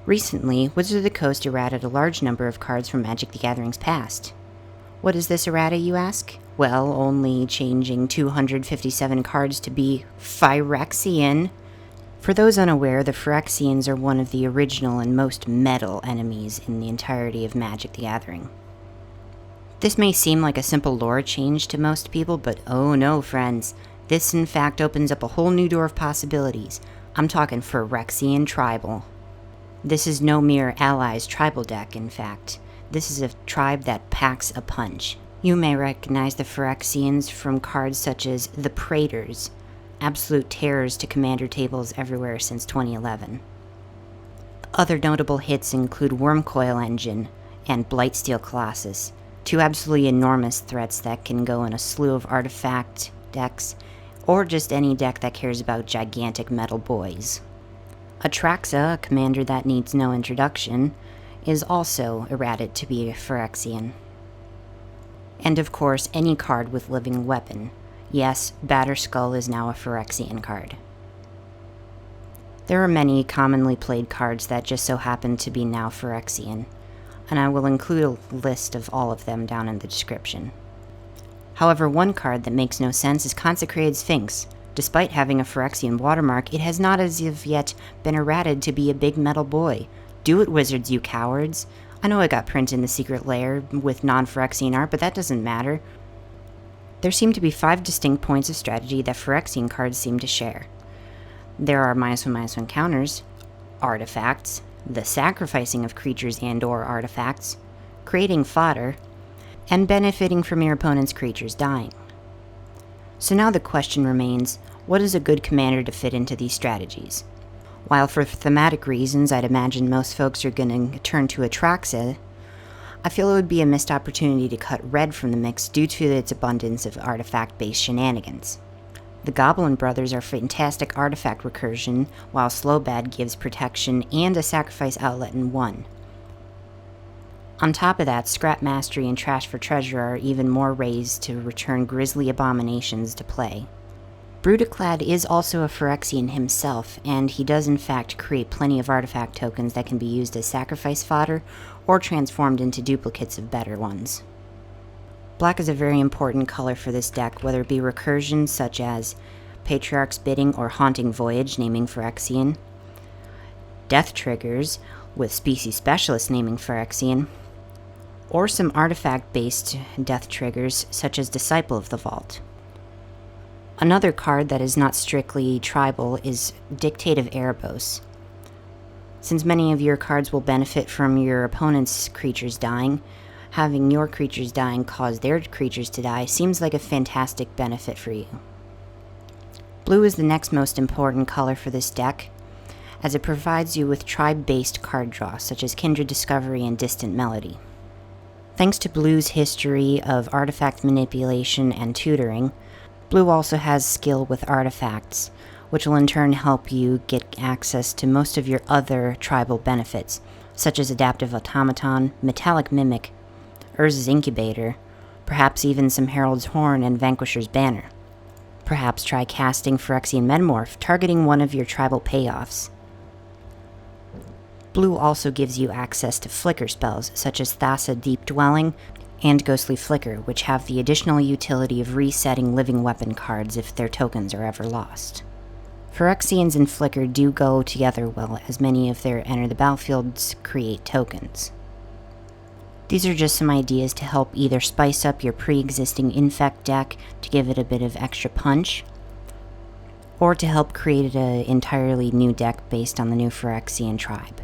Recently, Wizards of the Coast errated a large number of cards from Magic the Gathering's past. What is this errata, you ask? Well, only changing 257 cards to be Phyrexian. For those unaware, the Phyrexians are one of the original and most metal enemies in the entirety of Magic the Gathering. This may seem like a simple lore change to most people, but oh no, friends. This in fact opens up a whole new door of possibilities. I'm talking Phyrexian Tribal. This is no mere allies tribal deck, in fact. This is a tribe that packs a punch. You may recognize the Phyrexians from cards such as the Praetors, absolute terrors to commander tables everywhere since 2011. Other notable hits include Wormcoil Engine and Blightsteel Colossus, two absolutely enormous threats that can go in a slew of artifact decks, or just any deck that cares about gigantic Metal Bois. Atraxa, a commander that needs no introduction, is also errated to be a Phyrexian. And of course, any card with living weapon. Yes, Batterskull is now a Phyrexian card. There are many commonly played cards that just so happen to be now Phyrexian, and I will include a list of all of them down in the description. However, one card that makes no sense is Consecrated Sphinx. Despite having a Phyrexian watermark, it has not as of yet been errated to be a big Metal Boy. Do it, Wizards, you cowards. I know it got printed in the Secret Lair with non-Phyrexian art, but that doesn't matter. There seem to be 5 distinct points of strategy that Phyrexian cards seem to share. There are -1/-1 counters, artifacts, the sacrificing of creatures and/or artifacts, creating fodder, and benefiting from your opponent's creatures dying. So now the question remains, what is a good commander to fit into these strategies? While for thematic reasons I'd imagine most folks are going to turn to Atraxa, I feel it would be a missed opportunity to cut red from the mix due to its abundance of artifact-based shenanigans. The Goblin Brothers are fantastic artifact recursion, while Slowbad gives protection and a sacrifice outlet in one. On top of that, Scrap Mastery and Trash for Treasure are even more raised to return grisly abominations to play. Brutaclad is also a Phyrexian himself, and he does in fact create plenty of artifact tokens that can be used as sacrifice fodder or transformed into duplicates of better ones. Black is a very important color for this deck, whether it be recursion such as Patriarch's Bidding or Haunting Voyage naming Phyrexian, death triggers with Species Specialist naming Phyrexian, or some artifact-based death triggers such as Disciple of the Vault. Another card that is not strictly tribal is Dictate of Erebos. Since many of your cards will benefit from your opponent's creatures dying, having your creatures dying cause their creatures to die seems like a fantastic benefit for you. Blue is the next most important color for this deck, as it provides you with tribe-based card draw, such as Kindred Discovery and Distant Melody. Thanks to Blue's history of artifact manipulation and tutoring, Blue also has skill with artifacts, which will in turn help you get access to most of your other tribal benefits, such as Adaptive Automaton, Metallic Mimic, Urza's Incubator, perhaps even some Herald's Horn and Vanquisher's Banner. Perhaps try casting Phyrexian Metamorph, targeting one of your tribal payoffs. Blue also gives you access to flicker spells, such as Thassa Deep Dwelling and Ghostly Flicker, which have the additional utility of resetting living weapon cards if their tokens are ever lost. Phyrexians and Flicker do go together well, as many of their enter the battlefields create tokens. These are just some ideas to help either spice up your pre-existing Infect deck to give it a bit of extra punch, or to help create an entirely new deck based on the new Phyrexian tribe.